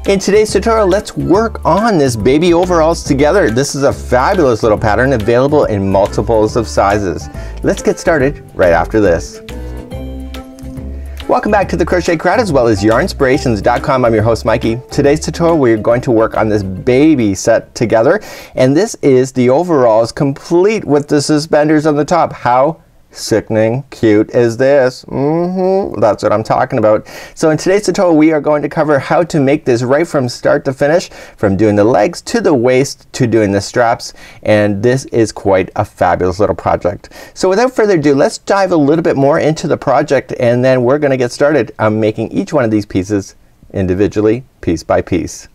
In today's tutorial, let's work on this baby overalls together. This is a fabulous little pattern available in multiples of sizes. Let's get started right after this. Welcome back to the Crochet Crowd as well as yarnspirations.com. I'm your host Mikey. Today's tutorial we're going to work on this baby set together, and this is the overalls complete with the suspenders on the top. How sickening cute is this? That's what I'm talking about. So in today's tutorial we are going to cover how to make this right from start to finish, from doing the legs to the waist to doing the straps, and this is quite a fabulous little project. So without further ado, let's dive a little bit more into the project, and then we're going to get started on making each one of these pieces individually, piece by piece.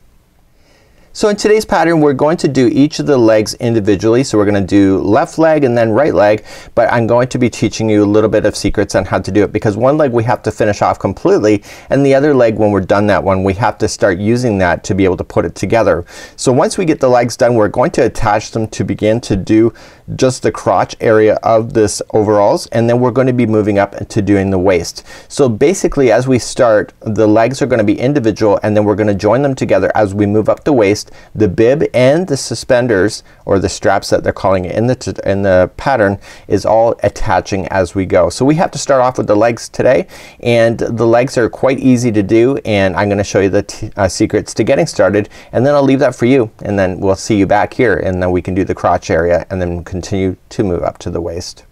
So in today's pattern we're going to do each of the legs individually. So we're going to do left leg and then right leg, but I'm going to be teaching you a little bit of secrets on how to do it, because one leg we have to finish off completely, and the other leg, when we're done that one, we have to start using that to be able to put it together. So once we get the legs done, we're going to attach them to begin to do just the crotch area of this overalls, and then we're going to be moving up to doing the waist. So basically as we start, the legs are going to be individual, and then we're going to join them together as we move up the waist. The bib and the suspenders, or the straps that they're calling it in the pattern, is all attaching as we go. So we have to start off with the legs today, and the legs are quite easy to do, and I'm going to show you the secrets to getting started, and then I'll leave that for you, and then we'll see you back here, and then we can do the crotch area and then continue to move up to the waist.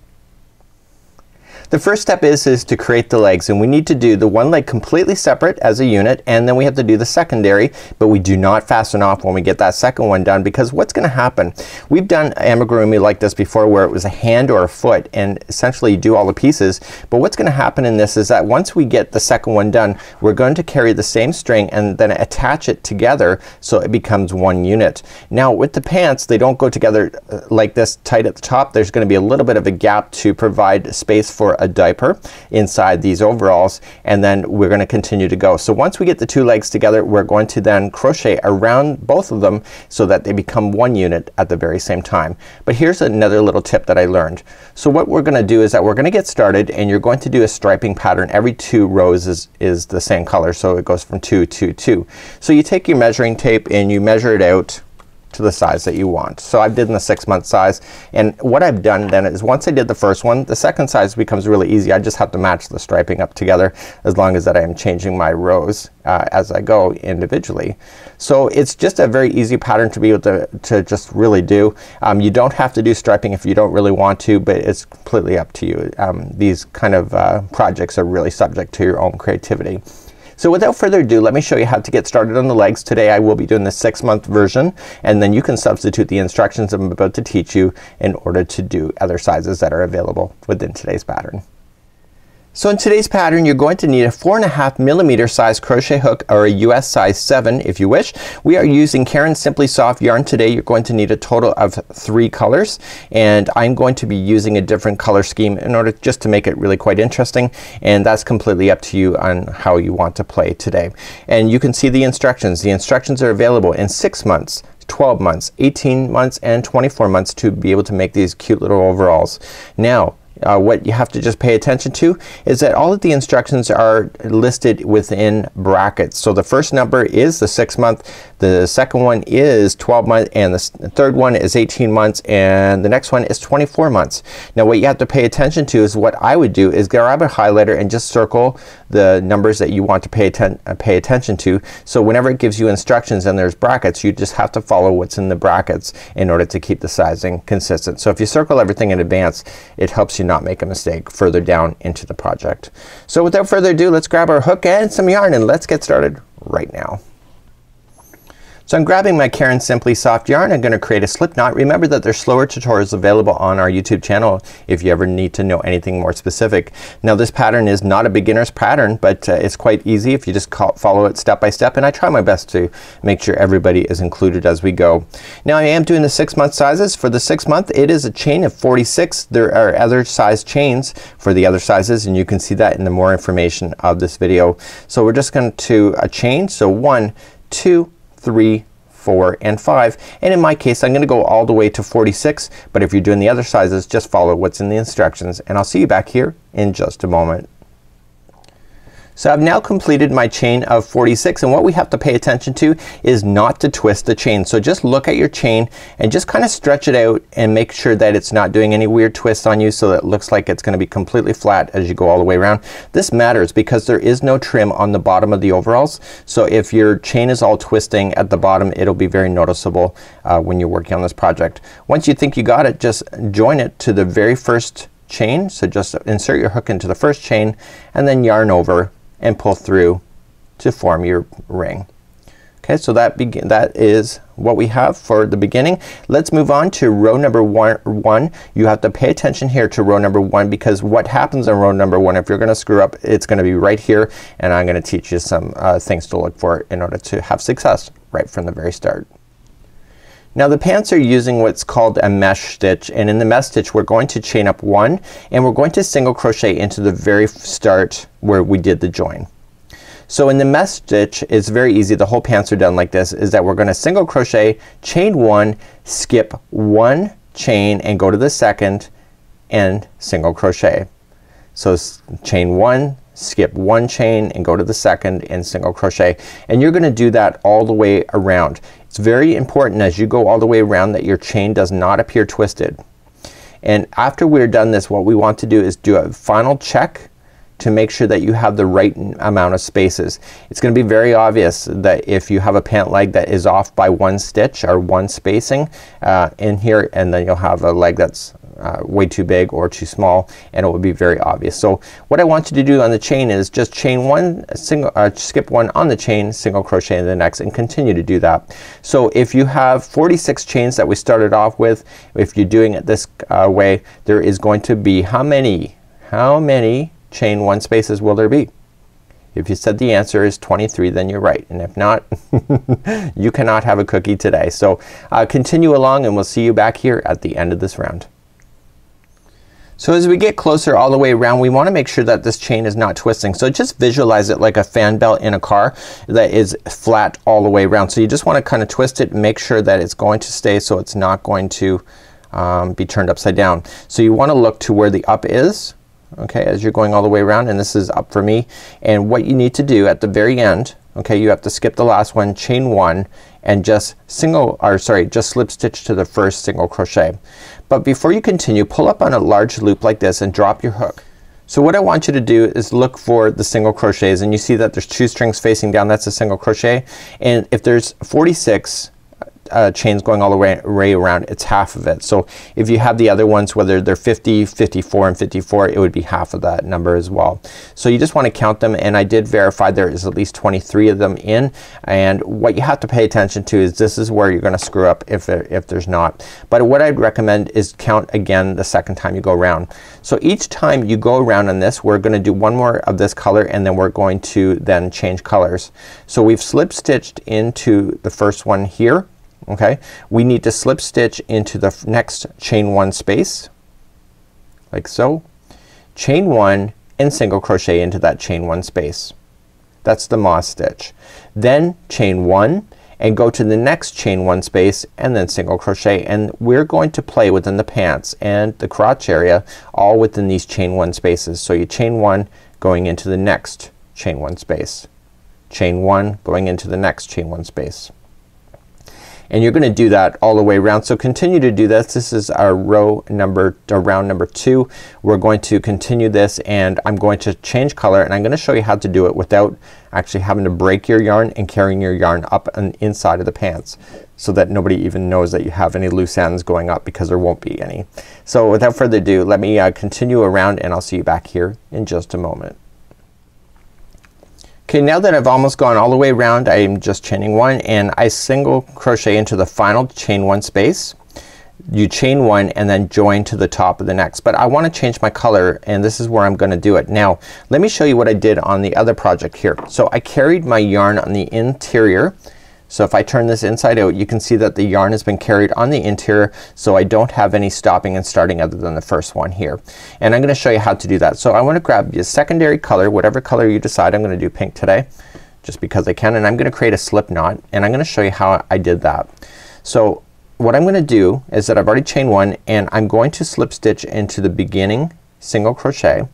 The first step is to create the legs, and we need to do the one leg completely separate as a unit, and then we have to do the secondary, but we do not fasten off when we get that second one done, because what's going to happen, we've done amigurumi like this before where it was a hand or a foot and essentially you do all the pieces, but what's going to happen in this is that once we get the second one done, we're going to carry the same string and then attach it together so it becomes one unit. Now with the pants, they don't go together like this tight at the top. There's going to be a little bit of a gap to provide space for a diaper inside these overalls, and then we're going to continue to go. So once we get the two legs together, we're going to then crochet around both of them so that they become one unit at the very same time. But here's another little tip that I learned. So what we're going to do is that we're going to get started, and you're going to do a striping pattern. Every two rows is the same color, so it goes from 2 to 2. So you take your measuring tape and you measure it out to the size that you want. So I did in the 6-month size, and what I've done then is once I did the first one, the second size becomes really easy. I just have to match the striping up together, as long as that I am changing my rows as I go individually. So it's just a very easy pattern to be able to just really do. You don't have to do striping if you don't really want to, but it's completely up to you. These kind of projects are really subject to your own creativity. So without further ado, let me show you how to get started on the legs. Today I will be doing the 6-month version, and then you can substitute the instructions I'm about to teach you in order to do other sizes that are available within today's pattern. So in today's pattern you're going to need a 4.5mm size crochet hook, or a US size 7 if you wish. We are using Caron's Simply Soft yarn today. You're going to need a total of 3 colors, and I'm going to be using a different color scheme in order just to make it really quite interesting, and that's completely up to you on how you want to play today. And you can see the instructions. The instructions are available in 6 months, 12 months, 18 months, and 24 months to be able to make these cute little overalls. Now what you have to just pay attention to is that all of the instructions are listed within brackets. So the first number is the 6-month, the second one is 12 months, and the third one is 18 months, and the next one is 24 months. Now what you have to pay attention to is what I would do is grab a highlighter and just circle the numbers that you want to pay attention to. So whenever it gives you instructions and there's brackets, you just have to follow what's in the brackets in order to keep the sizing consistent. So if you circle everything in advance, it helps you not make a mistake further down into the project. So without further ado, let's grab our hook and some yarn, and let's get started right now. So I'm grabbing my Caron's Simply Soft yarn. I'm going to create a slip knot. Remember that there's slower tutorials available on our YouTube channel if you ever need to know anything more specific. Now this pattern is not a beginner's pattern, but it's quite easy if you just follow it step by step, and I try my best to make sure everybody is included as we go. Now I am doing the 6-month sizes. For the 6-month it is a chain of 46. There are other size chains for the other sizes, and you can see that in the more information of this video. So we're just going to chain. So 1, 2, 3, 4, and 5, and in my case I'm gonna go all the way to 46, but if you're doing the other sizes, just follow what's in the instructions, and I'll see you back here in just a moment. So I've now completed my chain of 46, and what we have to pay attention to is not to twist the chain. So just look at your chain and just kind of stretch it out and make sure that it's not doing any weird twists on you, so that it looks like it's gonna be completely flat as you go all the way around. This matters because there is no trim on the bottom of the overalls. So if your chain is all twisting at the bottom, it'll be very noticeable when you're working on this project. Once you think you got it, just join it to the very first chain. So just insert your hook into the first chain and then yarn over and pull through to form your ring. Okay, so that is what we have for the beginning. Let's move on to row number one. You have to pay attention here to row number 1, because what happens in row number 1, if you're gonna screw up, it's gonna be right here, and I'm gonna teach you some things to look for in order to have success right from the very start. Now the pants are using what's called a mesh stitch, and in the mesh stitch we're going to chain up 1 and we're going to single crochet into the very start where we did the join. So in the mesh stitch it's very easy. The whole pants are done like this, is that we're gonna single crochet, chain 1, skip 1 chain and go to the second and single crochet. So chain 1, skip 1 chain and go to the second and single crochet, and you're gonna do that all the way around. It's very important as you go all the way around that your chain does not appear twisted. And after we're done this, what we want to do is do a final check to make sure that you have the right amount of spaces. It's gonna be very obvious that if you have a pant leg that is off by 1 stitch or 1 spacing in here, and then you'll have a leg that's way too big or too small, and it will be very obvious. So what I want you to do on the chain is just chain 1, skip 1 on the chain, single crochet in the next, and continue to do that. So if you have 46 chains that we started off with, if you're doing it this way, there is going to be how many chain 1 spaces will there be? If you said the answer is 23, then you're right, and if not you cannot have a cookie today. So continue along and we'll see you back here at the end of this round. So as we get closer all the way around, we want to make sure that this chain is not twisting. So just visualize it like a fan belt in a car that is flat all the way around. So you just want to kind of twist it and make sure that it's going to stay, so it's not going to be turned upside down. So you want to look to where the up is, okay, as you're going all the way around, and this is up for me. And what you need to do at the very end, okay, you have to skip the last one, chain 1, and just just slip stitch to the first single crochet. But before you continue, pull up on a large loop like this and drop your hook. So what I want you to do is look for the single crochets, and you see that there's 2 strings facing down. That's a single crochet, and if there's 46 chains going all the way around, it's half of it. So if you have the other ones, whether they're 50, 54 and 54, it would be half of that number as well. So you just want to count them, and I did verify there is at least 23 of them in, and what you have to pay attention to is this is where you're gonna screw up if there's not. But what I'd recommend is count again the second time you go around. So each time you go around on this, we're gonna do one more of this color, and then we're going to then change colors. So we've slip stitched into the first one here. Okay, we need to slip stitch into the next chain 1 space like so, chain 1 and single crochet into that chain 1 space. That's the moss stitch. Then chain 1 and go to the next chain 1 space and then single crochet, and we're going to play within the pants and the crotch area all within these chain 1 spaces. So you chain 1 going into the next chain 1 space, chain 1 going into the next chain 1 space, and you're gonna do that all the way around. So continue to do this. This is our round number 2. We're going to continue this, and I'm going to change color, and I'm gonna show you how to do it without actually having to break your yarn and carrying your yarn up and inside of the pants, so that nobody even knows that you have any loose ends going up, because there won't be any. So without further ado, let me continue around, and I'll see you back here in just a moment. Okay, now that I've almost gone all the way around, I'm just chaining 1, and I single crochet into the final chain 1 space. You chain 1 and then join to the top of the next. But I want to change my color, and this is where I'm gonna do it. Now let me show you what I did on the other project here. So I carried my yarn on the interior. So if I turn this inside out, you can see that the yarn has been carried on the interior, so I don't have any stopping and starting other than the first one here. And I'm gonna show you how to do that. So I want to grab a secondary color, whatever color you decide. I'm gonna do pink today just because I can, and I'm gonna create a slip knot, and I'm gonna show you how I did that. So what I'm gonna do is that I've already chained 1, and I'm going to slip stitch into the beginning single crochet,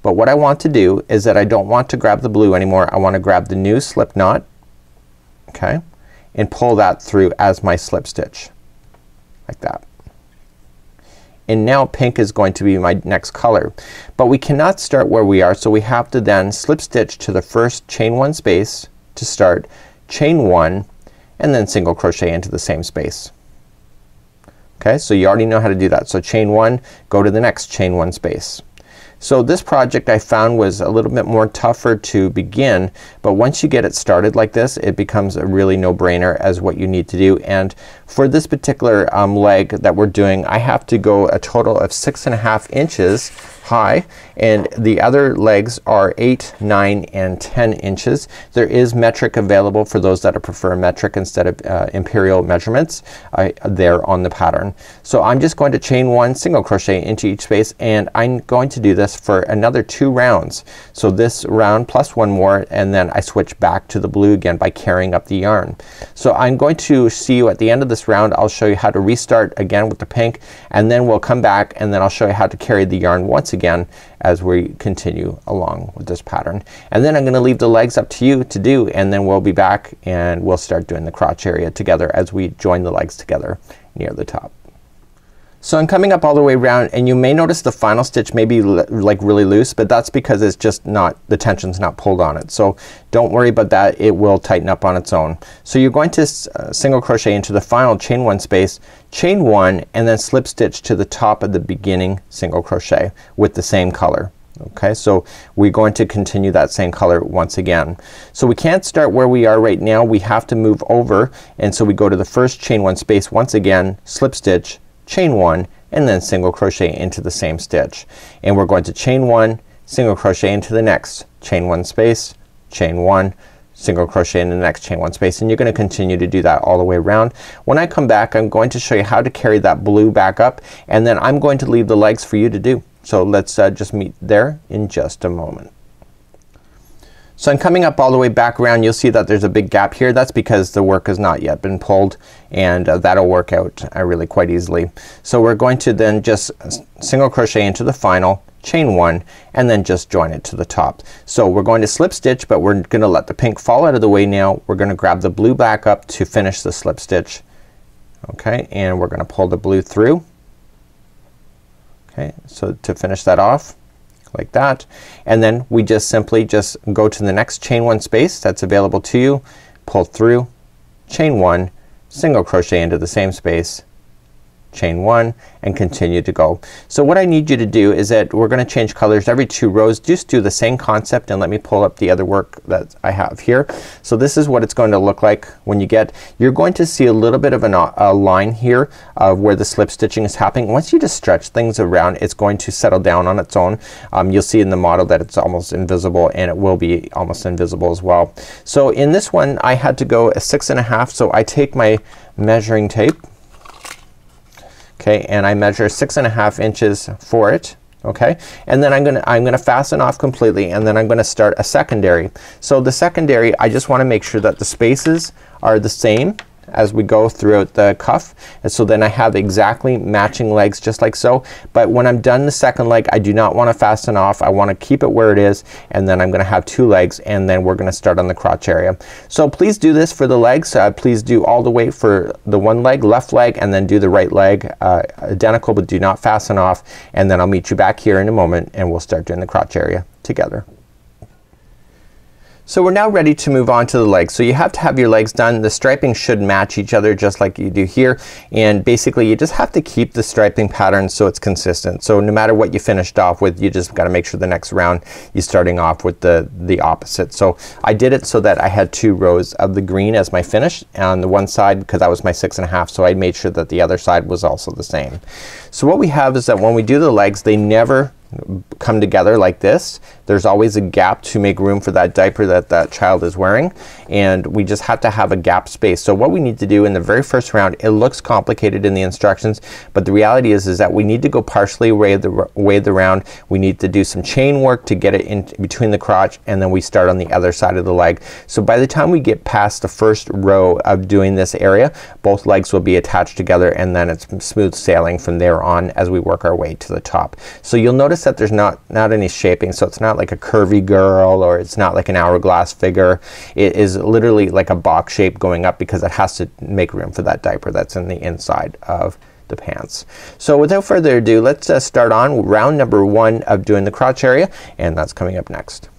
But what I want to do is that I don't want to grab the blue anymore. I want to grab the new slip knot, okay, and pull that through as my slip stitch like that. And now pink is going to be my next color, but we cannot start where we are, so we have to then slip stitch to the first chain one space to start, chain one, and then single crochet into the same space. Okay, so you already know how to do that. So chain one, go to the next chain one space. So this project I found was a little bit more tougher to begin, but once you get it started like this, it becomes a really no-brainer as what you need to do. And for this particular leg that we're doing, I have to go a total of 6.5 inches high, and the other legs are 8, 9, and 10 inches. There is metric available for those that prefer metric instead of imperial measurements there on the pattern. So I'm just going to chain one, single crochet into each space, and I'm going to do this for another 2 rounds. So this round plus one more, and then I switch back to the blue again by carrying up the yarn. So I'm going to see you at the end of this round. I'll show you how to restart again with the pink, and then we'll come back and then I'll show you how to carry the yarn once again as we continue along with this pattern. And then I'm gonna leave the legs up to you to do, and then we'll be back and we'll start doing the crotch area together as we join the legs together near the top. So I'm coming up all the way around, and you may notice the final stitch may be like really loose, but that's because it's just not, the tension's not pulled on it. So don't worry about that, it will tighten up on its own. So you're going to single crochet into the final chain one space, chain one, and then slip stitch to the top of the beginning single crochet with the same color. Okay, so we're going to continue that same color once again. So we can't start where we are right now, we have to move over, and so we go to the first chain one space once again, slip stitch, chain one, and then single crochet into the same stitch. And we're going to chain one, single crochet into the next chain one space, chain one, single crochet in the next chain one space, and you're gonna continue to do that all the way around. When I come back, I'm going to show you how to carry that blue back up, and then I'm going to leave the legs for you to do. So let's just meet there in just a moment. So I'm coming up all the way back around. You'll see that there's a big gap here. That's because the work has not yet been pulled, and that'll work out really quite easily. So we're going to then just single crochet into the final, chain one, and then just join it to the top. So we're going to slip stitch, but we're gonna let the pink fall out of the way now. We're gonna grab the blue back up to finish the slip stitch. Okay, and we're gonna pull the blue through. Okay, so to finish that off like that, and then we just simply just go to the next chain one space that's available to you, pull through, chain one, single crochet into the same space, chain one, and continue to go. So what I need you to do is that we're gonna change colors every 2 rows. Just do the same concept, and let me pull up the other work that I have here. So this is what it's going to look like when you get, you're going to see a little bit of a line here of where the slip stitching is happening. Once you just stretch things around, it's going to settle down on its own. You'll see in the model that it's almost invisible, and it will be almost invisible as well. So in this one I had to go a 6.5, so I take my measuring tape, okay, and I measure 6.5 inches for it. Okay, and then I'm gonna fasten off completely, and then I'm gonna start a secondary. So the secondary, I just want to make sure that the spaces are the same as we go throughout the cuff, and so then I have exactly matching legs just like so. But when I'm done the second leg, I do not want to fasten off. I want to keep it where it is, and then I'm gonna have 2 legs, and then we're gonna start on the crotch area. So please do this for the legs. Please do all the way for the one leg, left leg, and then do the right leg identical, but do not fasten off, and then I'll meet you back here in a moment and we'll start doing the crotch area together. So we're now ready to move on to the legs. So you have to have your legs done. The striping should match each other just like you do here, and basically you just have to keep the striping pattern so it's consistent. So no matter what you finished off with, you just gotta make sure the next round you're starting off with the opposite. So I did it so that I had 2 rows of the green as my finish on the one side, because that was my 6.5, so I made sure that the other side was also the same. So what we have is that when we do the legs, they never come together like this. There's always a gap to make room for that diaper that that child is wearing, and we just have to have a gap space. So what we need to do in the very first round, it looks complicated in the instructions, but the reality is that we need to go partially way the round. We need to do some chain work to get it in between the crotch, and then we start on the other side of the leg. So by the time we get past the first row of doing this area, both legs will be attached together, and then it's smooth sailing from there on as we work our way to the top. So you'll notice notice that there's not any shaping, so it's not like a curvy girl or it's not like an hourglass figure. It is literally like a box shape going up because it has to make room for that diaper that's in the inside of the pants. So without further ado, let's start on round number 1 of doing the crotch area, and that's coming up next.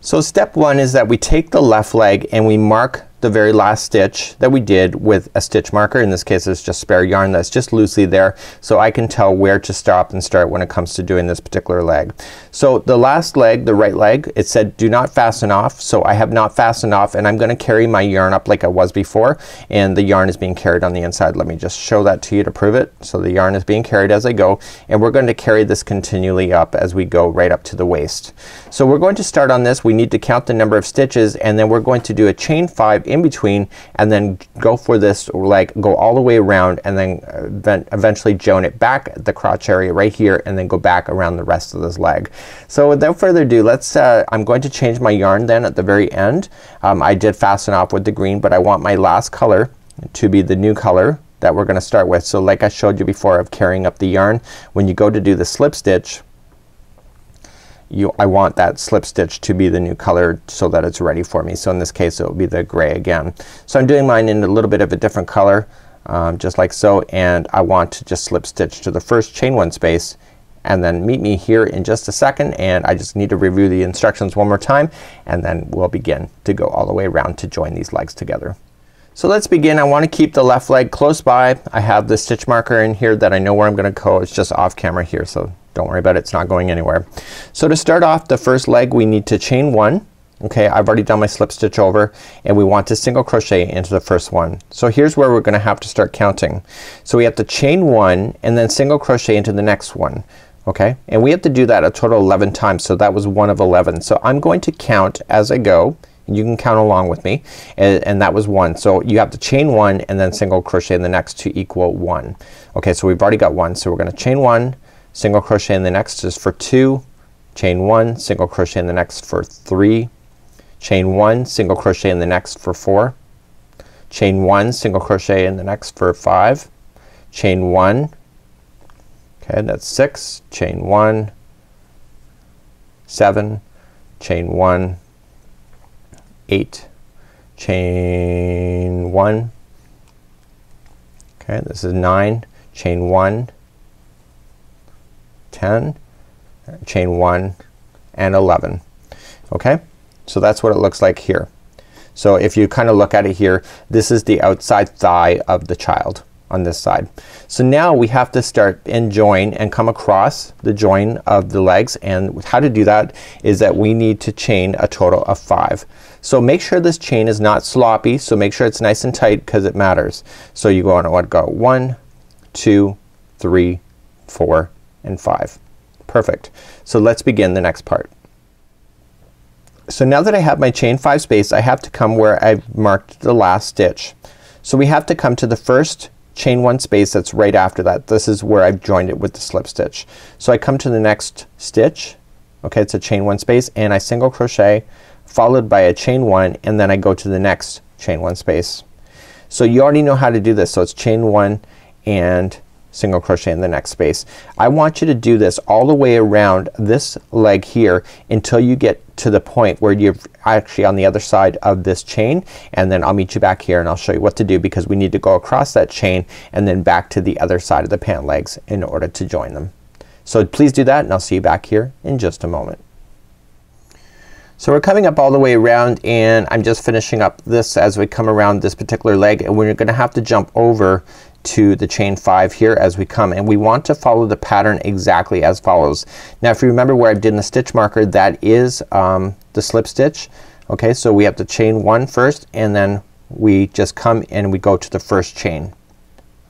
So step 1 is that we take the left leg and we mark the very last stitch that we did with a stitch marker. In this case it's just spare yarn that's just loosely there, so I can tell where to stop and start when it comes to doing this particular leg. So the last leg, the right leg, it said do not fasten off, so I have not fastened off, and I'm gonna carry my yarn up like I was before, and the yarn is being carried on the inside. Let me just show that to you to prove it. So the yarn is being carried as I go, and we're going to carry this continually up as we go right up to the waist. So we're going to start on this. We need to count the number of stitches, and then we're going to do a chain 5 in between, and then go for this leg, go all the way around, and then eventually join it back at the crotch area right here, and then go back around the rest of this leg. So without further ado, let's I'm going to change my yarn then at the very end. I did fasten off with the green, but I want my last color to be the new color that we're gonna start with. So like I showed you before of carrying up the yarn, when you go to do the slip stitch, I want that slip stitch to be the new color so that it's ready for me. So in this case it will be the gray again. So I'm doing mine in a little bit of a different color, just like so, and I want to just slip stitch to the first chain 1 space, and then meet me here in just a second, and I just need to review the instructions one more time, and then we'll begin to go all the way around to join these legs together. So let's begin. I want to keep the left leg close by. I have the stitch marker in here that I know where I'm gonna go. It's just off camera here, so don't worry about it, it's not going anywhere. So to start off the first leg we need to chain 1. Okay, I've already done my slip stitch over, and we want to single crochet into the first one. So here's where we're gonna have to start counting. So we have to chain 1 and then single crochet into the next one. Okay, and we have to do that a total 11 times, so that was 1 of 11. So I'm going to count as I go, and you can count along with me, and that was 1. So you have to chain 1 and then single crochet in the next to equal 1. Okay, so we've already got 1, so we're gonna chain 1, single crochet in the next is for 2, chain 1, single crochet in the next for 3, chain 1, single crochet in the next for 4, chain 1, single crochet in the next for 5, chain 1, okay, that's 6, chain 1, 7, chain 1, 8, chain 1, okay, this is 9, chain 1, 10, chain 1, and 11. Okay, so that's what it looks like here. So if you kind of look at it here, this is the outside thigh of the child on this side. So now we have to start and join and come across the join of the legs, and how to do that is that we need to chain a total of 5. So make sure this chain is not sloppy, so make sure it's nice and tight because it matters. So you go on what go 1, 2, 3, 4, and 5. Perfect. So let's begin the next part. So now that I have my chain 5 space, I have to come where I've marked the last stitch. So we have to come to the first chain 1 space that's right after that. This is where I've joined it with the slip stitch. So I come to the next stitch, okay, it's a chain 1 space, and I single crochet followed by a chain 1, and then I go to the next chain 1 space. So you already know how to do this. So it's chain 1 and single crochet in the next space. I want you to do this all the way around this leg here until you get to the point where you're actually on the other side of this chain, and then I'll meet you back here and I'll show you what to do, because we need to go across that chain and then back to the other side of the pant legs in order to join them. So please do that, and I'll see you back here in just a moment. So we're coming up all the way around, and I'm just finishing up this as we come around this particular leg, and we're gonna have to jump over to the chain 5 here as we come, and we want to follow the pattern exactly as follows. Now if you remember where I did in the stitch marker, that is the slip stitch. Okay, so we have to chain 1 first, and then we just come and we go to the first chain,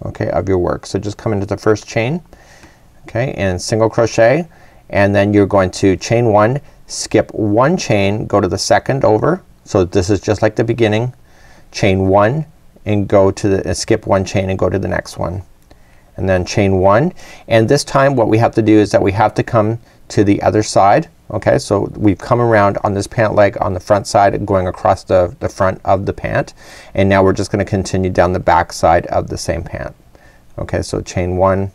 okay, of your work. So just come into the first chain, okay, and single crochet, and then you're going to chain 1, skip 1 chain, go to the second over. So this is just like the beginning, chain 1 and go to the skip 1 chain and go to the next one, and then chain 1, and this time what we have to do is that we have to come to the other side. Okay, so we've come around on this pant leg on the front side, going across the front of the pant, and now we're just gonna continue down the back side of the same pant. Okay, so chain 1,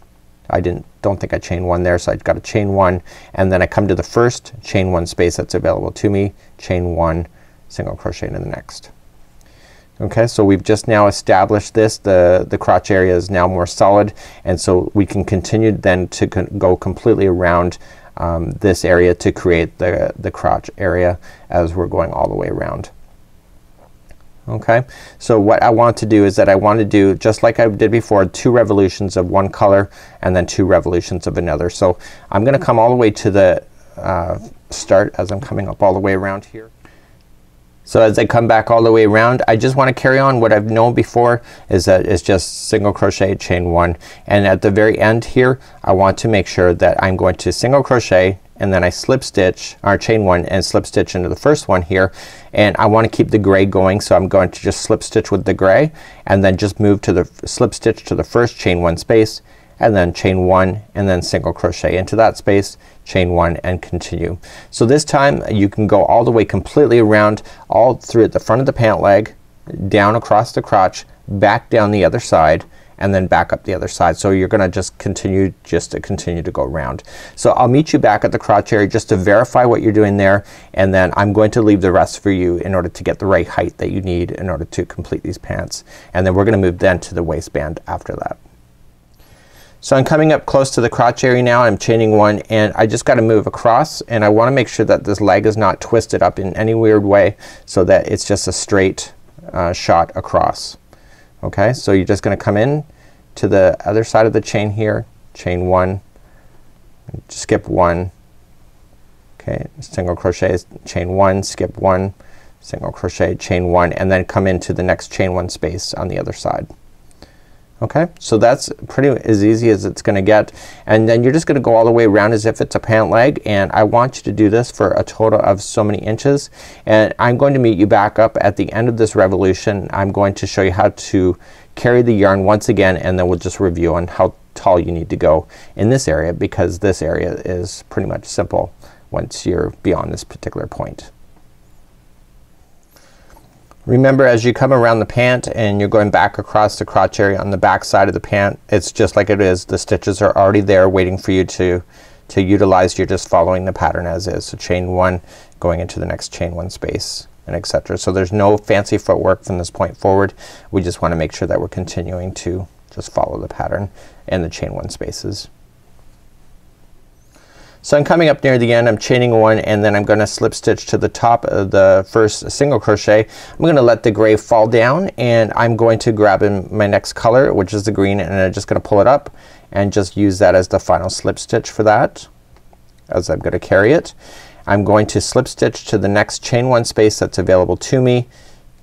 don't don't think I chained one there, so I've got to chain one, and then I come to the first, chain one space that's available to me, chain one, single crochet into the next. Okay, so we've just now established this. The crotch area is now more solid, and so we can continue then to go completely around this area to create the crotch area as we're going all the way around. Okay, so what I want to do is that I want to do, just like I did before, 2 revolutions of one color and then 2 revolutions of another. So I'm gonna come all the way to the start as I'm coming up all the way around here. So as I come back all the way around, I just want to carry on what I've known before, is that it's just single crochet, chain one, and at the very end here I want to make sure that I'm going to single crochet and then I slip stitch or chain one and slip stitch into the first one here, and I want to keep the gray going, so I'm going to just slip stitch with the gray and then just move to the slip stitch to the first chain one space and then chain one and then single crochet into that space, chain one, and continue. So this time you can go all the way completely around, all through at the front of the pant leg, down across the crotch, back down the other side, and then back up the other side. So you're gonna just continue to go around. So I'll meet you back at the crotch area just to verify what you're doing there, and then I'm going to leave the rest for you in order to get the right height that you need in order to complete these pants, and then we're gonna move then to the waistband after that. So I'm coming up close to the crotch area now. I'm chaining one, and I just gotta move across, and I wanna make sure that this leg is not twisted up in any weird way, so that it's just a straight shot across. Okay, so you're just gonna come in to the other side of the chain here, chain one, skip one, okay, single crochet, chain one, skip one, single crochet, chain one, and then come into the next chain one space on the other side. Okay, so that's pretty as easy as it's gonna get, and then you're just gonna go all the way around as if it's a pant leg, and I want you to do this for a total of so many inches, and I'm going to meet you back up at the end of this revolution. I'm going to show you how to carry the yarn once again, and then we'll just review on how tall you need to go in this area, because this area is pretty much simple once you're beyond this particular point. Remember, as you come around the pant and you're going back across the crotch area on the back side of the pant, it's just like it is. The stitches are already there waiting for you to utilize. You're just following the pattern as is. So chain one, going into the next chain one space, and etc. So there's no fancy footwork from this point forward. We just want to make sure that we're continuing to just follow the pattern and the chain one spaces. So I'm coming up near the end, I'm chaining one, and then I'm gonna slip stitch to the top of the first single crochet. I'm gonna let the gray fall down, and I'm going to grab in my next color, which is the green, and I'm just gonna pull it up and just use that as the final slip stitch for that, as I'm gonna carry it. I'm going to slip stitch to the next chain one space that's available to me,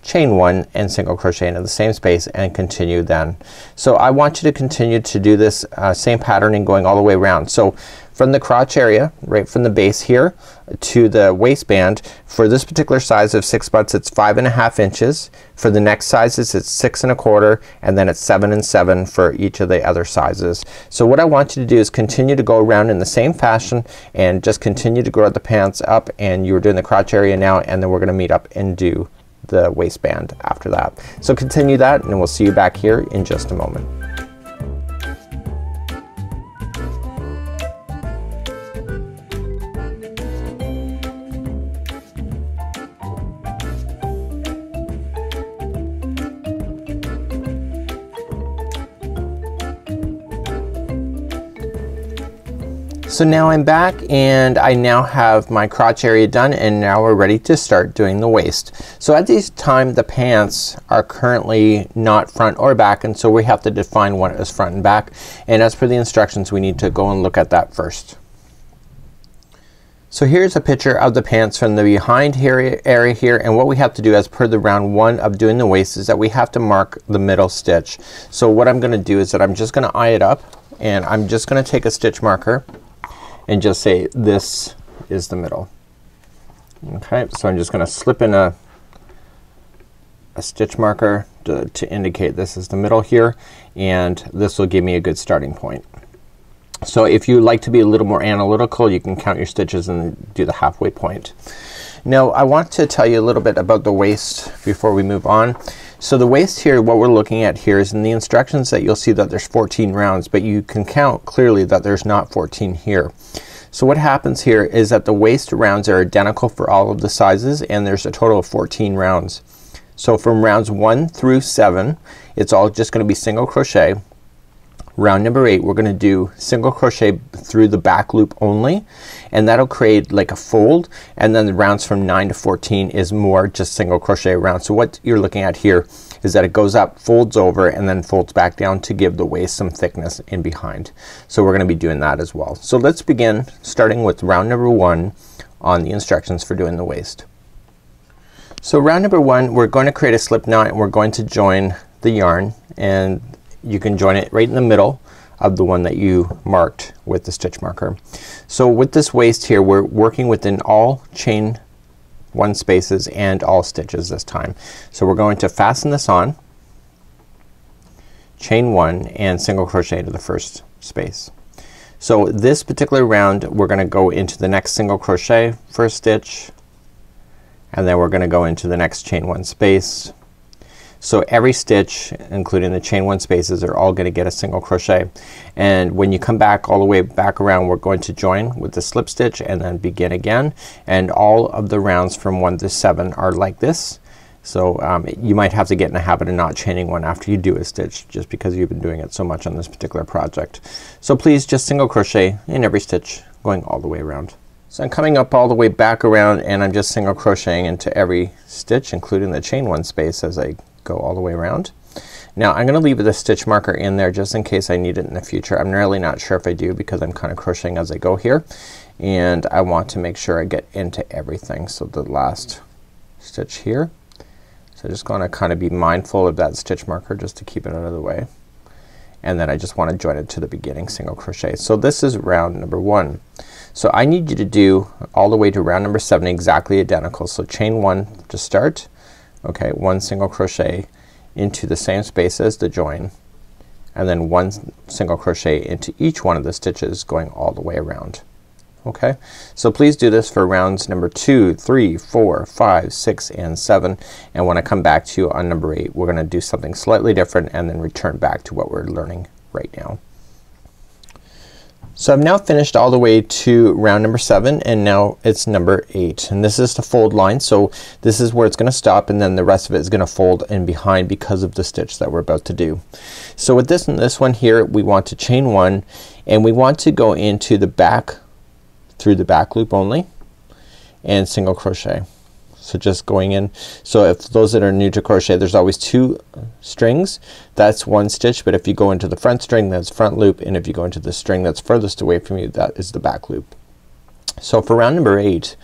chain one, and single crochet into the same space, and continue then. So I want you to continue to do this same patterning going all the way around. So from the crotch area, right from the base here to the waistband, for this particular size of 6 months it's 5.5 inches. For the next sizes it's 6 1/4, and then it's 7 7 for each of the other sizes. So what I want you to do is continue to go around in the same fashion and just continue to grow the pants up, and you're doing the crotch area now, and then we're gonna meet up and do the waistband after that. So continue that, and we'll see you back here in just a moment. So now I'm back, and I now have my crotch area done, and now we're ready to start doing the waist. So at this time the pants are currently not front or back, and so we have to define what is front and back, and as per the instructions we need to go and look at that first. So here's a picture of the pants from the behind area here, and what we have to do as per the round one of doing the waist is that we have to mark the middle stitch. So what I'm gonna do is that I'm just gonna eye it up, and I'm just gonna take a stitch marker and just say this is the middle. Okay, so I'm just gonna slip in a stitch marker to indicate this is the middle here, and this will give me a good starting point. So if you like to be a little more analytical, you can count your stitches and do the halfway point. Now I want to tell you a little bit about the waist before we move on. So the waist here, what we're looking at here is in the instructions that you'll see that there's 14 rounds, but you can count clearly that there's not 14 here. So what happens here is that the waist rounds are identical for all of the sizes, and there's a total of 14 rounds. So from rounds 1 through 7 it's all just gonna be single crochet. Round number 8 we're gonna do single crochet through the back loop only, and that'll create like a fold, and then the rounds from 9 to 14 is more just single crochet around. So what you're looking at here is that it goes up, folds over, and then folds back down to give the waist some thickness in behind. So we're gonna be doing that as well. So let's begin starting with round number 1 on the instructions for doing the waist. So round number 1 we're going to create a slip knot, and we're going to join the yarn, and you can join it right in the middle of the one that you marked with the stitch marker. So with this waist here we're working within all chain 1 spaces and all stitches this time. So we're going to fasten this on, chain 1, and single crochet to the first space. So this particular round we're gonna go into the next single crochet, first stitch, and then we're gonna go into the next chain 1 space. So every stitch including the chain 1 spaces are all gonna get a single crochet, and when you come back all the way back around we're going to join with the slip stitch and then begin again, and all of the rounds from 1 to 7 are like this. So you might have to get in a habit of not chaining one after you do a stitch, just because you've been doing it so much on this particular project. So please just single crochet in every stitch going all the way around. So I'm coming up all the way back around, and I'm just single crocheting into every stitch including the chain 1 space as I go all the way around. Now I'm gonna leave the stitch marker in there just in case I need it in the future. I'm really not sure if I do because I'm kind of crocheting as I go here, and I want to make sure I get into everything. So the last stitch here, so just gonna kind of be mindful of that stitch marker just to keep it out of the way, and then I just want to join it to the beginning single crochet. So this is round number 1. So I need you to do all the way to round number 7 exactly identical. So chain 1 to start, okay, 1 single crochet into the same space as the join, and then 1 single crochet into each one of the stitches going all the way around. Okay, so please do this for rounds number 2, 3, 4, 5, 6, and 7, and when I come back to you on number 8 we're gonna do something slightly different and then return back to what we're learning right now. So I've now finished all the way to round number 7, and now it's number 8, and this is the fold line. So this is where it's gonna stop, and then the rest of it is gonna fold in behind because of the stitch that we're about to do. So with this one here we want to chain 1, and we want to go into the back through the back loop only and single crochet. So just going in, so if those that are new to crochet, there's always 2 strings, that's 1 stitch, but if you go into the front string that's front loop, and if you go into the string that's furthest away from you that is the back loop. So for round number 8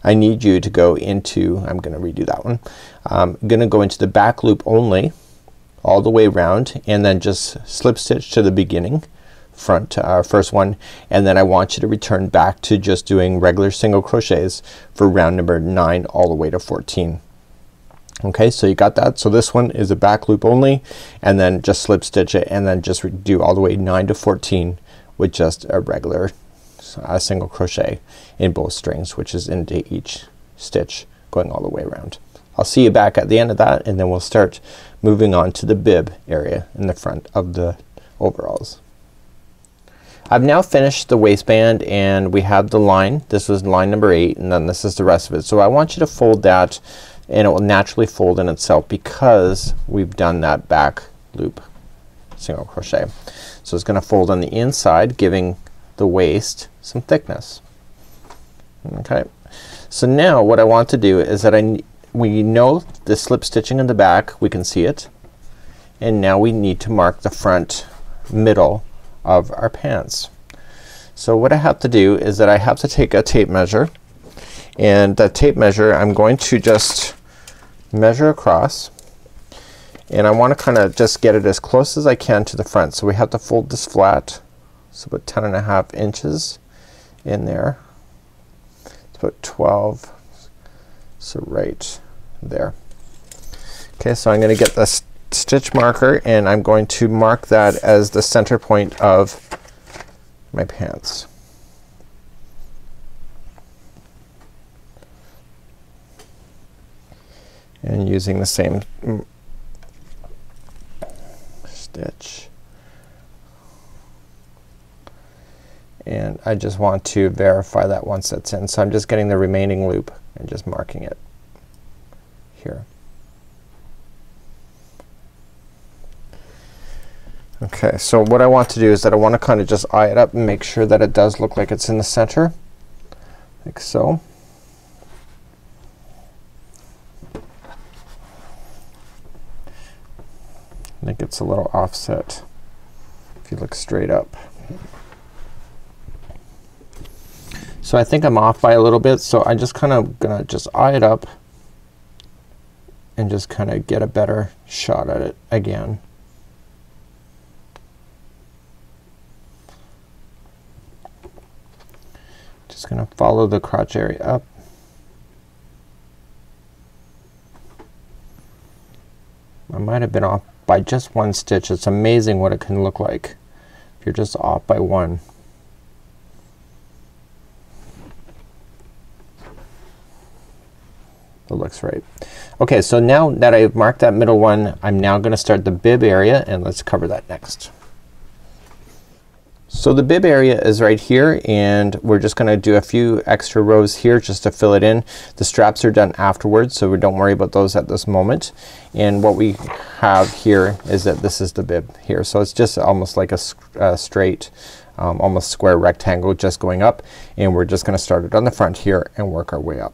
I need you to go into, I'm gonna redo that one, I'm gonna go into the back loop only all the way around, and then just slip stitch to the beginning front first one, and then I want you to return back to just doing regular single crochets for round number 9 all the way to 14. Okay, so you got that. So this one is a back loop only, and then just slip stitch it, and then just do all the way 9 to 14 with just a regular single crochet in both strings, which is into each stitch going all the way around. I'll see you back at the end of that, and then we'll start moving on to the bib area in the front of the overalls. I've now finished the waistband, and we have the line. This was line number 8, and then this is the rest of it. So I want you to fold that, and it will naturally fold in itself because we've done that back loop single crochet. So it's gonna fold on the inside, giving the waist some thickness. Okay, so now what I want to do is that we know the slip stitching in the back, we can see it, and now we need to mark the front middle of our pants. So what I have to do is that I have to take a tape measure, and that tape measure I'm going to just measure across, and I want to kind of just get it as close as I can to the front. So we have to fold this flat, so about 10.5 inches in there. It's about 12, so right there. Okay, so I'm gonna get this stitch marker, and I'm going to mark that as the center point of my pants. And using the same stitch. And I just want to verify that once that's in. So I'm just getting the remaining loop and just marking it here. Okay, so what I want to do is that I want to kind of just eye it up and make sure that it does look like it's in the center, like so. I think it's a little offset if you look straight up. So I think I'm off by a little bit, so I just kind of gonna just eye it up and just kind of get a better shot at it again. Just gonna follow the crotch area up. I might have been off by just one stitch. It's amazing what it can look like if you're just off by one. It looks right. Okay, so now that I've marked that middle one, I'm now gonna start the bib area, and let's cover that next. So the bib area is right here, and we're just gonna do a few extra rows here just to fill it in. The straps are done afterwards, so we don't worry about those at this moment. And what we have here is that this is the bib here. So it's just almost like a straight almost square rectangle just going up, and we're just gonna start it on the front here and work our way up.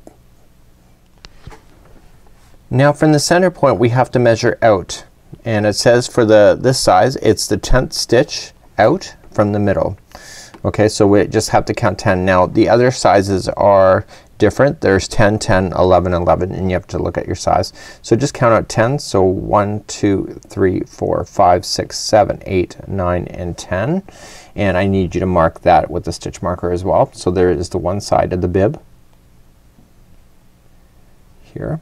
Now from the center point we have to measure out, and it says for this size it's the 10th stitch out from the middle. Okay, so we just have to count 10. Now the other sizes are different. There's 10, 10, 11, 11, and you have to look at your size. So just count out 10. So 1, 2, 3, 4, 5, 6, 7, 8, 9, and 10. And I need you to mark that with the stitch marker as well. So there is the one side of the bib here.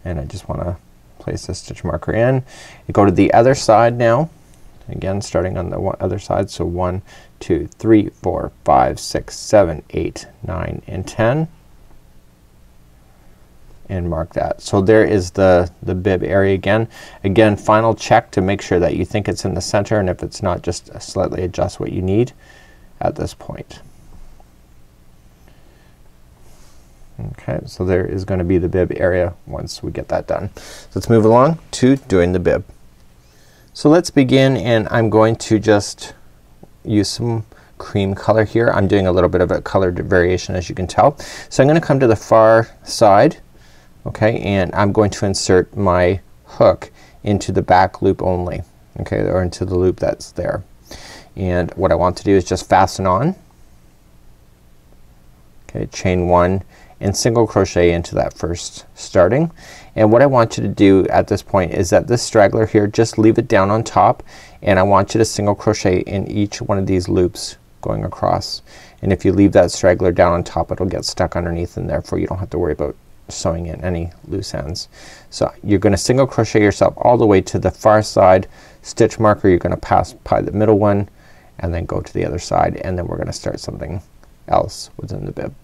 And I just want to place the stitch marker in. You go to the other side now. Again, starting on the other side. So 1, 2, 3, 4, 5, 6, 7, 8, 9, and 10. And mark that. So there is the bib area again. Again, final check to make sure that you think it's in the center, and if it's not, just slightly adjust what you need at this point. Okay, so there is going to be the bib area once we get that done. So let's move along to doing the bib. So let's begin, and I'm going to just use some cream color here. I'm doing a little bit of a color variation, as you can tell. So I'm gonna come to the far side, okay, and I'm going to insert my hook into the back loop only, okay, or into the loop that's there. And what I want to do is just fasten on, okay, chain 1 and single crochet into that first starting. And what I want you to do at this point is that this straggler here, just leave it down on top, and I want you to single crochet in each one of these loops going across. And if you leave that straggler down on top, it'll get stuck underneath, and therefore you don't have to worry about sewing in any loose ends. So you're gonna single crochet yourself all the way to the far side stitch marker. You're gonna pass by the middle one and then go to the other side, and then we're gonna start something else within the bib.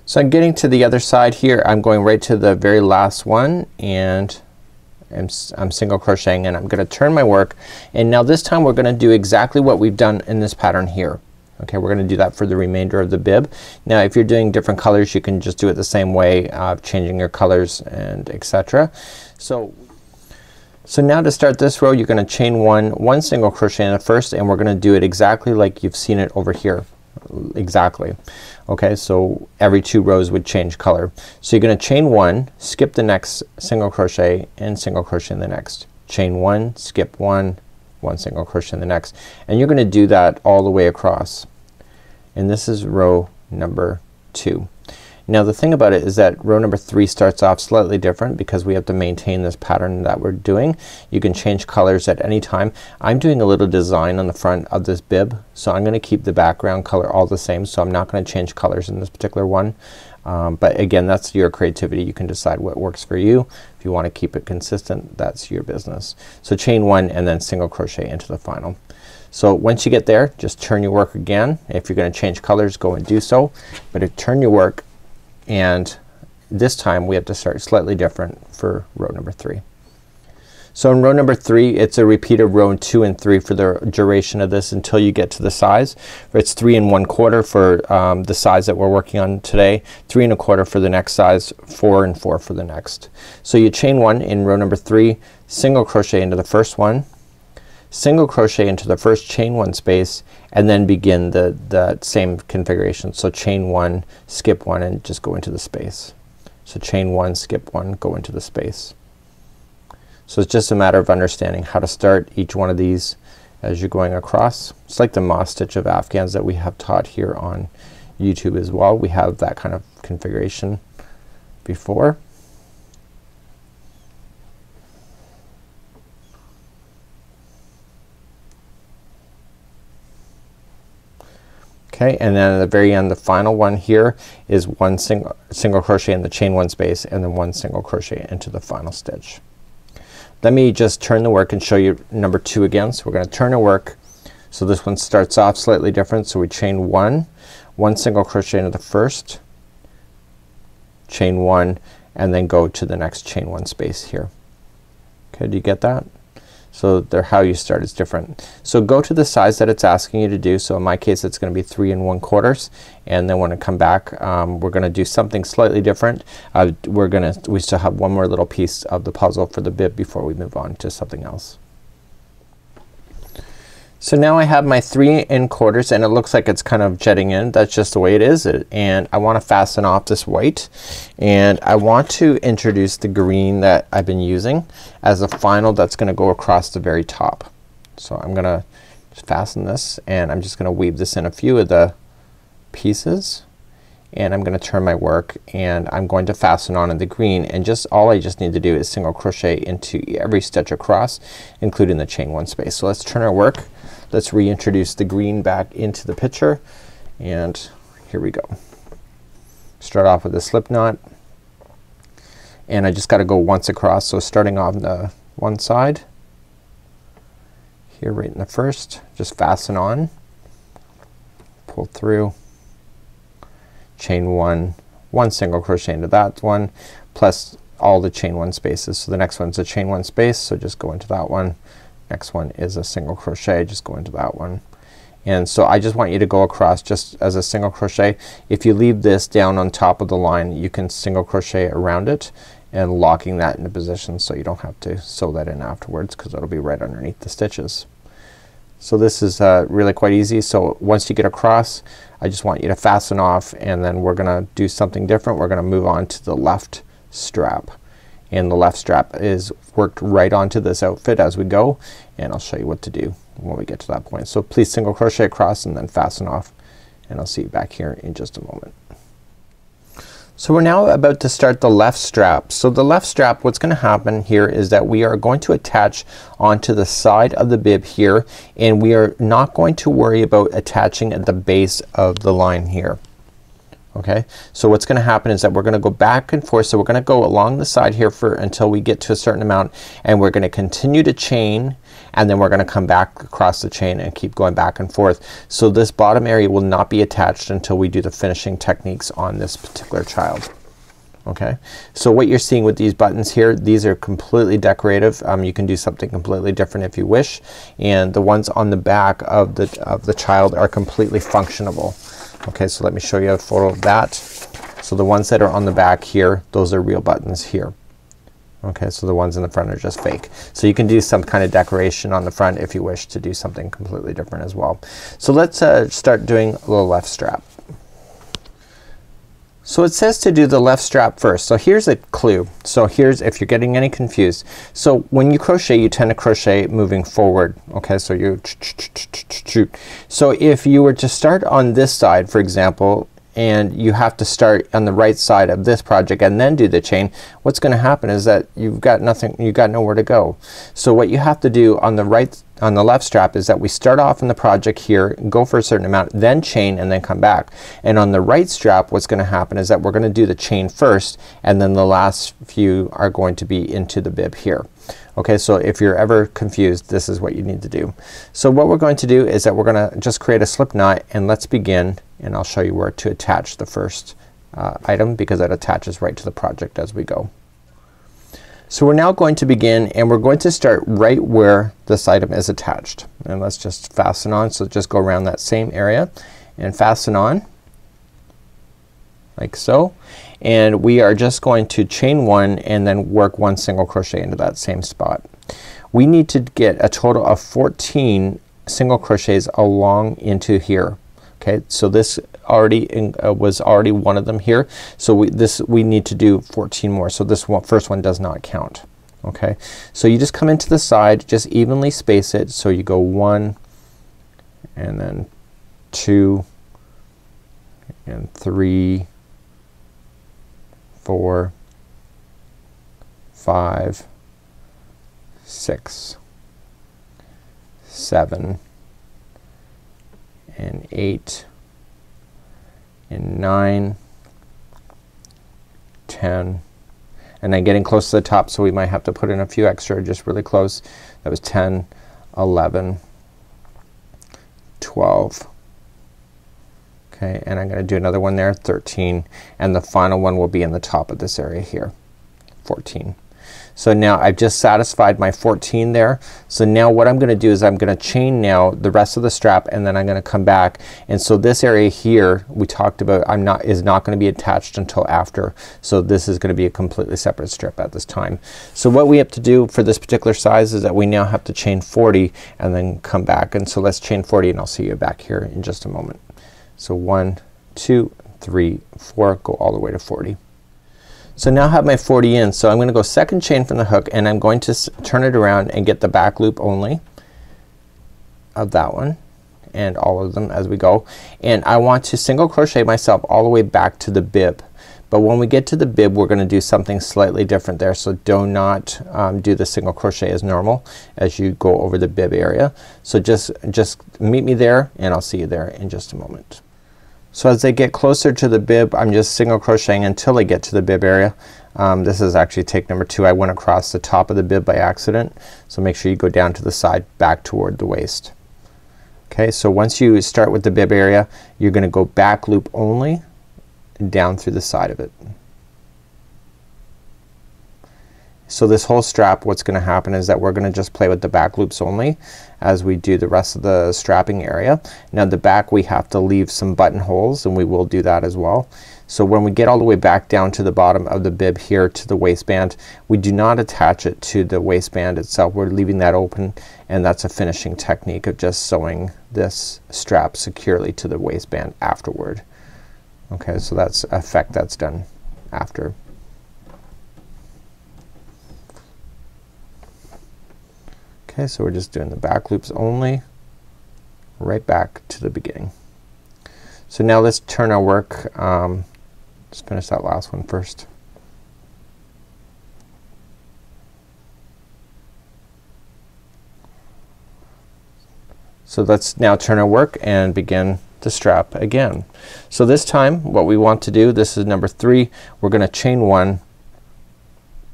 So I'm getting to the other side here. I'm going right to the very last one, and I'm single crocheting, and I'm gonna turn my work, and now this time we're gonna do exactly what we've done in this pattern here. Okay, we're gonna do that for the remainder of the bib. Now if you're doing different colors, you can just do it the same way, changing your colors and etc. So now to start this row, you're gonna chain one single crochet in the first, and we're gonna do it exactly like you've seen it over here. Exactly. Okay, so every 2 rows would change color. So you're gonna chain 1, skip the next single crochet, and single crochet in the next. Chain 1, skip 1, 1 single crochet in the next, and you're gonna do that all the way across. And this is row number 2. Now the thing about it is that row number 3 starts off slightly different because we have to maintain this pattern that we're doing. You can change colors at any time. I'm doing a little design on the front of this bib, so I'm gonna keep the background color all the same, so I'm not gonna change colors in this particular one. But again, that's your creativity. You can decide what works for you. If you want to keep it consistent, that's your business. So chain 1 and then single crochet into the final. So once you get there, just turn your work again. If you're gonna change colors, go and do so, but turn your work, and this time we have to start slightly different for row number 3. So in row number 3 it's a repeat of row 2 and 3 for the duration of this until you get to the size. It's 3 1/4 for the size that we're working on today, 3 1/4 for the next size, 4 and 4 for the next. So you chain 1 in row number 3, single crochet into the first one, single crochet into the first chain 1 space, and then begin the same configuration. So chain 1, skip 1, and just go into the space. So chain 1, skip 1, go into the space. So it's just a matter of understanding how to start each one of these as you're going across. It's like the moss stitch of Afghans that we have taught here on YouTube as well. We have that kind of configuration before. Okay, and then at the very end the final one here is one single crochet in the chain 1 space and then 1 single crochet into the final stitch. Let me just turn the work and show you number 2 again. So we're gonna turn the work. So this one starts off slightly different. So we chain 1, 1 single crochet into the first, chain 1, and then go to the next chain 1 space here. Okay, do you get that? So how you start is different. So go to the size that it's asking you to do. So in my case it's gonna be 3 1/4, and then when I come back we're gonna do something slightly different. We still have one more little piece of the puzzle for the bib before we move on to something else. So now I have my 3 1/4 and it looks like it's kind of jetting in. That's just the way it is. And I want to fasten off this white, and I want to introduce the green that I've been using as a final that's gonna go across the very top. So I'm gonna fasten this, and I'm just gonna weave this in a few of the pieces, and I'm gonna turn my work, and I'm going to fasten on in the green, and all I just need to do is single crochet into every stitch across, including the chain 1 space. So let's turn our work. Let's reintroduce the green back into the picture, and here we go. Start off with a slip knot, and I just gotta go once across. So starting on the one side here right in the first, just fasten on, pull through, chain 1, 1 single crochet into that one, plus all the chain 1 spaces. So the next one's a chain 1 space, so just go into that one. Next one is a single crochet, just go into that one. And so I just want you to go across just as a single crochet. If you leave this down on top of the line, you can single crochet around it and locking that into position so you don't have to sew that in afterwards, because it'll be right underneath the stitches. So this is really quite easy. So once you get across, I just want you to fasten off, and then we're gonna do something different. We're gonna move on to the left strap, and the left strap is worked right onto this outfit as we go, and I'll show you what to do when we get to that point. So please single crochet across and then fasten off, and I'll see you back here in just a moment. So we're now about to start the left strap. So the left strap, what's gonna happen here is that we are going to attach onto the side of the bib here, and we are not going to worry about attaching at the base of the line here. Okay, so what's gonna happen is that we're gonna go back and forth. So we're gonna go along the side here until we get to a certain amount, and we're gonna continue to chain, and then we're gonna come back across the chain and keep going back and forth. So this bottom area will not be attached until we do the finishing techniques on this particular child. Okay, so what you're seeing with these buttons here, these are completely decorative. You can do something completely different if you wish, and the ones on the back of the child are completely functionable. Okay, so let me show you a photo of that. So the ones that are on the back here, those are real buttons here. Okay, so the ones in the front are just fake. So you can do some kind of decoration on the front if you wish to do something completely different as well. So let's start doing a little left strap. So it says to do the left strap first. So here's a clue. So here's, if you're getting any confused, so when you crochet you tend to crochet moving forward. Okay, so you so if you were to start on this side, for example, and you have to start on the right side of this project and then do the chain, what's gonna happen is that you've got nowhere to go. So what you have to do on the left strap is that we start off in the project here, go for a certain amount, then chain, and then come back. And on the right strap what's gonna happen is that we're gonna do the chain first, and then the last few are going to be into the bib here. Okay, so if you're ever confused, this is what you need to do. So what we're going to do is that we're gonna just create a slip knot, and let's begin, and I'll show you where to attach the first item, because that attaches right to the project as we go. So we're now going to begin, and we're going to start right where this item is attached, and let's just fasten on. So just go around that same area and fasten on like so, and we are just going to chain one and then work one single crochet into that same spot. We need to get a total of 14 single crochets along into here. Okay, so this already was already one of them here, so we need to do 14 more. So this first one does not count. Okay, so you just come into the side, just evenly space it, so you go 1 and then 2 and 3, 4, 5, 6, 7 and 8 and 9, 10, and then getting close to the top, so we might have to put in a few extra just really close. That was 10, 11, 12. Okay, and I'm gonna do another one there, 13, and the final one will be in the top of this area here, 14. So now I've just satisfied my 14 there. So now what I'm gonna do is I'm gonna chain now the rest of the strap, and then I'm gonna come back, and so this area here we talked about is not gonna be attached until after. So this is gonna be a completely separate strip at this time. So what we have to do for this particular size is that we now have to chain 40 and then come back, and so let's chain 40 and I'll see you back here in just a moment. So 1, 2, 3, 4, go all the way to 40. So now I have my 40 in, so I'm gonna go second chain from the hook, and I'm going to turn it around and get the back loop only of that one and all of them as we go, and I want to single crochet myself all the way back to the bib. But when we get to the bib we're gonna do something slightly different there, so do not do the single crochet as normal as you go over the bib area. So just meet me there, and I'll see you there in just a moment. So as I get closer to the bib I'm just single crocheting until I get to the bib area. This is actually take number 2. I went across the top of the bib by accident, so make sure you go down to the side back toward the waist. Okay, so once you start with the bib area you're gonna go back loop only down through the side of it. So this whole strap what's gonna happen is that we're gonna just play with the back loops only as we do the rest of the strapping area. Now the back we have to leave some buttonholes, and we will do that as well. So when we get all the way back down to the bottom of the bib here to the waistband, we do not attach it to the waistband itself. We're leaving that open, and that's a finishing technique of just sewing this strap securely to the waistband afterward. Okay, so that's effect that's done after. Okay, so we're just doing the back loops only right back to the beginning. So now let's turn our work, let's finish that last one first. So let's now turn our work and begin the strap again. So this time what we want to do, this is number 3, we're gonna chain 1,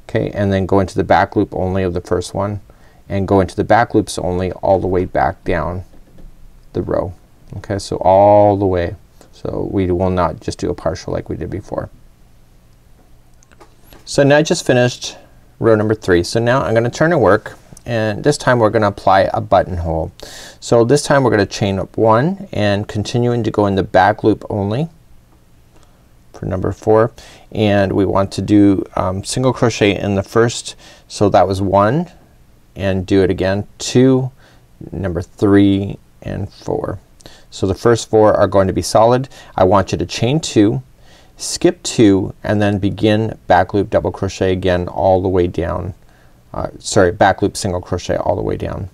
okay, and then go into the back loop only of the first one, and go into the back loops only all the way back down the row. Okay, so all the way. So we will not just do a partial like we did before. So now I just finished row number 3. So now I'm gonna turn and work, and this time we're gonna apply a buttonhole. So this time we're gonna chain up 1 and continuing to go in the back loop only for number 4, and we want to do single crochet in the first, so that was 1, and do it again, 2, number 3 and 4. So the first 4 are going to be solid. I want you to chain 2, skip 2, and then begin back loop double crochet again all the way down. Sorry, back loop single crochet all the way down.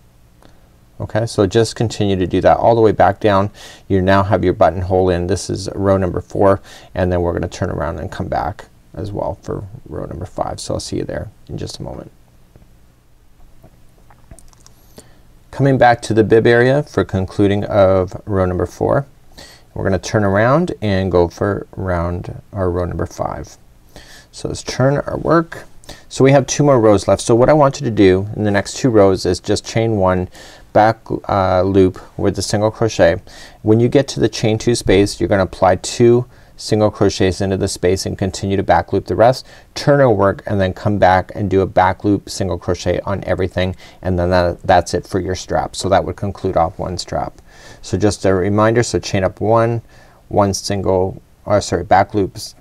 Okay, so just continue to do that all the way back down. You now have your buttonhole in. This is row number 4, and then we're gonna turn around and come back as well for row number 5. So I'll see you there in just a moment. Coming back to the bib area for concluding of row number 4. We're gonna turn around and go for row number 5. So let's turn our work. So we have 2 more rows left. So what I want you to do in the next 2 rows is just chain 1, back loop with the single crochet. When you get to the chain 2 space you're gonna apply 2 single crochets into the space and continue to back loop the rest, turn our work, and then come back and do a back loop single crochet on everything, and then that's it for your strap. So that would conclude off one strap. So just a reminder, so chain up one single, or sorry, back loops,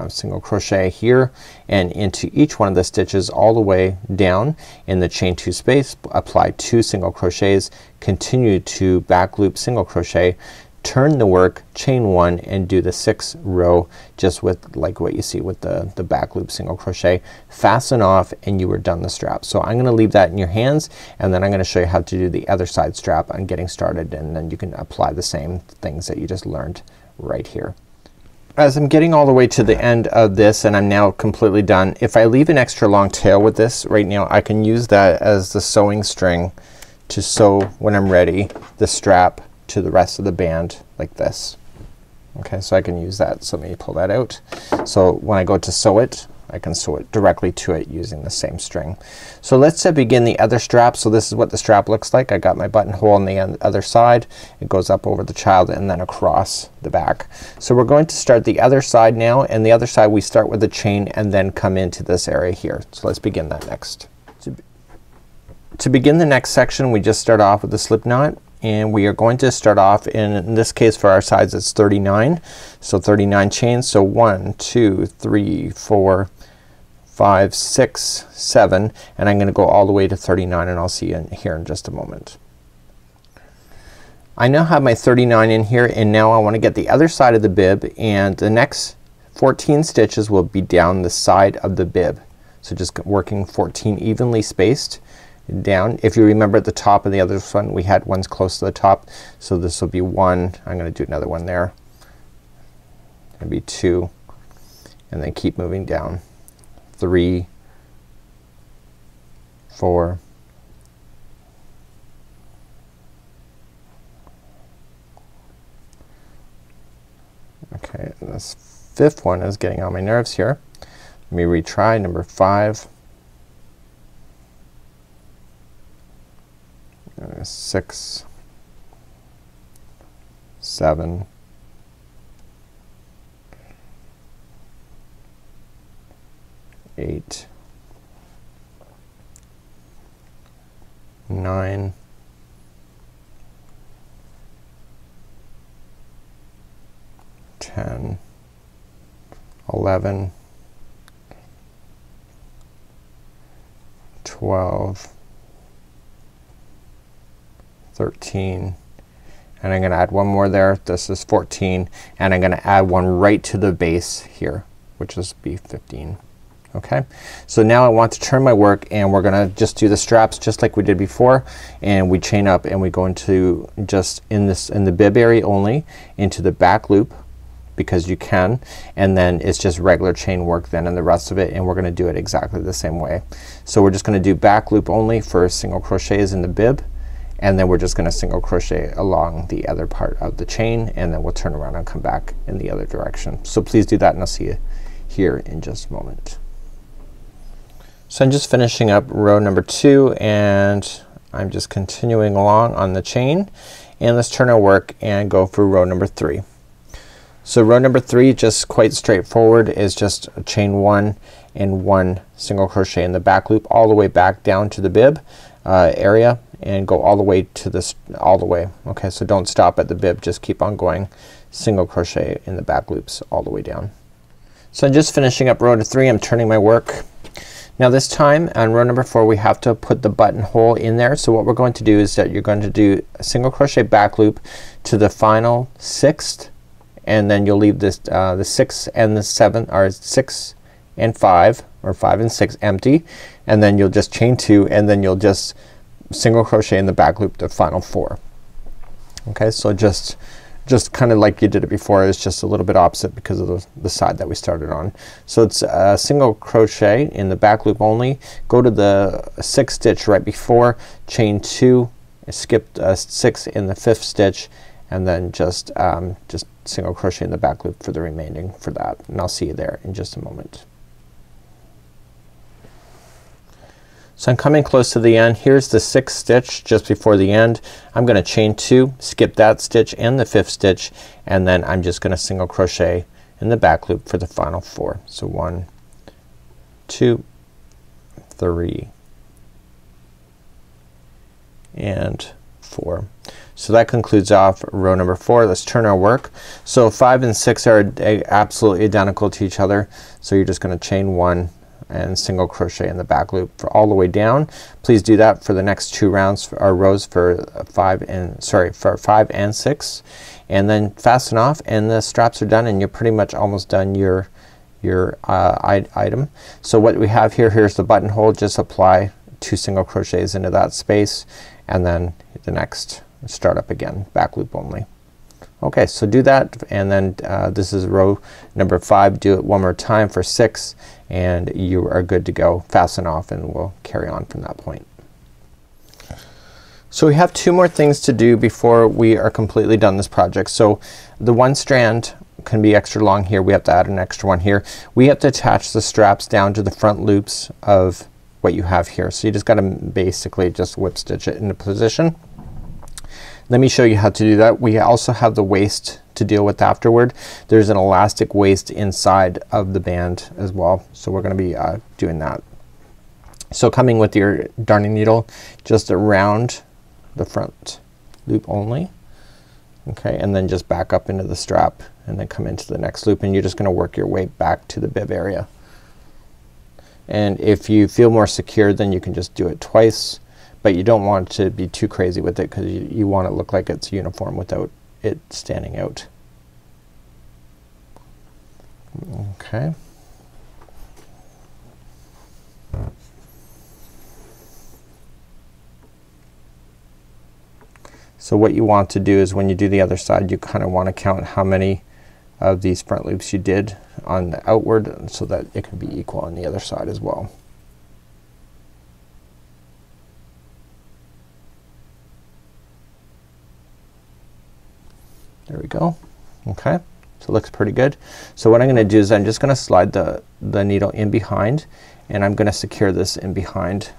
single crochet here and into each one of the stitches all the way down in the chain 2 space, apply 2 single crochets, continue to back loop single crochet, turn the work, chain 1, and do the 6th row just with like what you see with the back loop single crochet. Fasten off and you are done the strap. So I'm gonna leave that in your hands, and then I'm gonna show you how to do the other side strap on getting started, and then you can apply the same things that you just learned right here. As I'm getting all the way to the end of this and I'm now completely done, if I leave an extra long tail with this right now, I can use that as the sewing string to sew when I'm ready the strap to the rest of the band like this. Okay, so I can use that. So let me pull that out. So when I go to sew it, I can sew it directly to it using the same string. So let's begin the other strap. So this is what the strap looks like. I got my buttonhole on the other side. It goes up over the child and then across the back. So we're going to start the other side now, and the other side we start with the chain and then come into this area here. So let's begin that next. To begin the next section, we just start off with the slip knot, and we are going to start off in this case for our sides it's 39. So 39 chains. So 1, 2, 3, 4, 5, 6, 7, and I'm gonna go all the way to 39, and I'll see you here in just a moment. I now have my 39 in here, and now I want to get the other side of the bib, and the next 14 stitches will be down the side of the bib. So just working 14 evenly spaced down. If you remember at the top of the other one we had ones close to the top, so this will be 1. I'm gonna do another one there. Maybe 2, and then keep moving down. 3, 4, 'kay, this 5th one is getting on my nerves here. Let me retry number 5, 6, 7, 8, 9, 10, 11, 12, 13, and I'm gonna add one more there. This is 14, and I'm gonna add one right to the base here, which is be 15. Okay, so now I want to turn my work, and we're gonna just do the straps just like we did before, and we chain up and we go into just in the bib area only into the back loop because you can, and then it's just regular chain work then in the rest of it, and we're gonna do it exactly the same way. So we're just gonna do back loop only for single crochets in the bib, and then we're just gonna single crochet along the other part of the chain, and then we'll turn around and come back in the other direction. So please do that, and I'll see you here in just a moment. So I'm just finishing up row number 2, and I'm just continuing along on the chain, and let's turn our work and go for row number 3. So row number 3, just quite straightforward, is just a chain 1 and 1 single crochet in the back loop all the way back down to the bib area, and go all the way to this all the way. Okay, so don't stop at the bib, just keep on going single crochet in the back loops all the way down. So I'm just finishing up row number 3. I'm turning my work. Now this time on row number 4 we have to put the buttonhole in there. So what we're going to do is that you're going to do a single crochet back loop to the final 6th, and then you'll leave this the 6th and the 7th, or 6 and 5, or 5 and 6 empty, and then you'll just chain 2, and then you'll just single crochet in the back loop the final 4. Okay, so just kind of like you did it before, it's just a little bit opposite because of the side that we started on. So it's a single crochet in the back loop only, go to the 6th stitch right before, chain 2, skip 6 in the 5th stitch, and then just single crochet in the back loop for the remaining for that, and I'll see you there in just a moment. So I'm coming close to the end. Here's the 6th stitch just before the end. I'm gonna chain 2, skip that stitch and the 5th stitch, and then I'm just gonna single crochet in the back loop for the final 4. So 1, 2, 3 and 4. So that concludes off row number 4. Let's turn our work. So 5 and 6 are absolutely identical to each other. So you're just gonna chain 1 and single crochet in the back loop for all the way down. Please do that for the next 2 rounds or rows for 5 and 6, and then fasten off and the straps are done and you're pretty much almost done your item. So what we have here, here's the buttonhole. Just apply 2 single crochets into that space and then the next start up again, back loop only. Okay, so do that and then this is row number 5. Do it one more time for 6 and you are good to go. Fasten off and we'll carry on from that point. So we have 2 more things to do before we are completely done this project. So the one strand can be extra long here. We have to add an extra one here. We have to attach the straps down to the front loops of what you have here. So you just gotta basically just whip stitch it into position. Let me show you how to do that. We also have the waist to deal with afterward. There's an elastic waist inside of the band as well. So we're gonna be doing that. So coming with your darning needle just around the front loop only. Okay, and then just back up into the strap and then come into the next loop and you're just gonna work your way back to the bib area. And if you feel more secure then you can just do it twice, but you don't want to be too crazy with it because you want it to look like it's uniform without it standing out. Okay. So what you want to do is when you do the other side you kinda want to count how many of these front loops you did on the outward so that it can be equal on the other side as well. There we go. Okay, so it looks pretty good. So what I'm gonna do is I'm just gonna slide the needle in behind and I'm gonna secure this in behind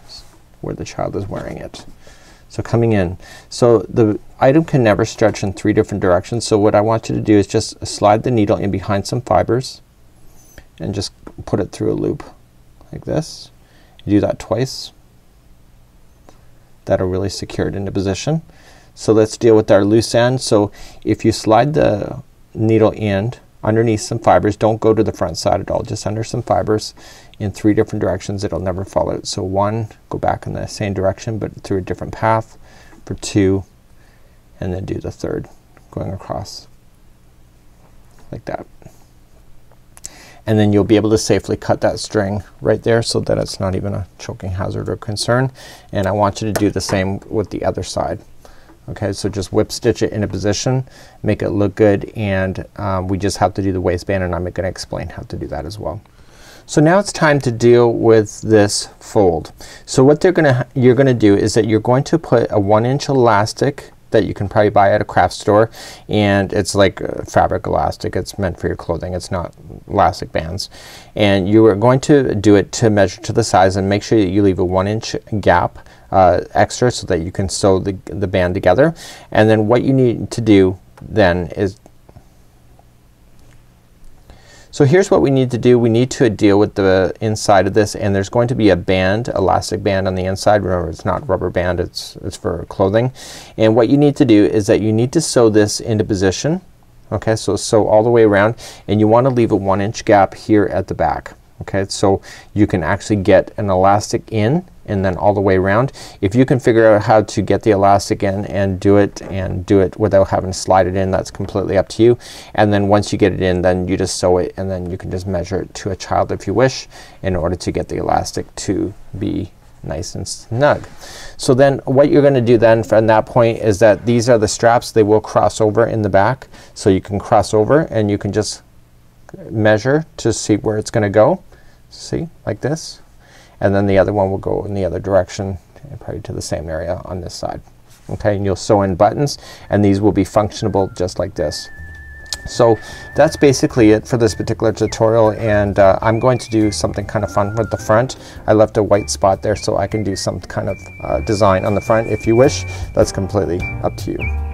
where the child is wearing it. So coming in. So the item can never stretch in 3 different directions. So what I want you to do is just slide the needle in behind some fibers and just put it through a loop like this. You do that twice. That'll really secure it into position. So let's deal with our loose end. So if you slide the needle in underneath some fibers, don't go to the front side at all, just under some fibers in 3 different directions. It'll never fall out. So 1, go back in the same direction but through a different path for 2 and then do the 3rd going across like that. And then you'll be able to safely cut that string right there so that it's not even a choking hazard or concern. And I want you to do the same with the other side. Okay, so just whip stitch it into position, make it look good, and we just have to do the waistband and I'm gonna explain how to do that as well. So now it's time to deal with this fold. So what you're gonna do is that you're going to put a 1-inch elastic that you can probably buy at a craft store, and it's like fabric elastic. It's meant for your clothing. It's not elastic bands. And you are going to do it to measure to the size and make sure that you leave a 1-inch gap extra so that you can sew the band together. And then what you need to do then is, so here's what we need to do. We need to deal with the inside of this, and there's going to be a band, elastic band on the inside. Remember, it's not rubber band, it's for clothing. And what you need to do is that you need to sew this into position. Okay, so sew all the way around and you want to leave a 1-inch gap here at the back. Okay, so you can actually get an elastic in and then all the way around. If you can figure out how to get the elastic in and do it without having to slide it in, that's completely up to you. And then once you get it in, then you just sew it and then you can just measure it to a child if you wish in order to get the elastic to be nice and snug. So then what you're gonna do then from that point is that these are the straps. They will cross over in the back, so you can cross over and you can just measure to see where it's gonna go. See, like this. And then the other one will go in the other direction, probably to the same area on this side. Okay, and you'll sew in buttons and these will be functionable just like this. So that's basically it for this particular tutorial, and I'm going to do something kind of fun with the front. I left a white spot there so I can do some kind of design on the front if you wish. That's completely up to you.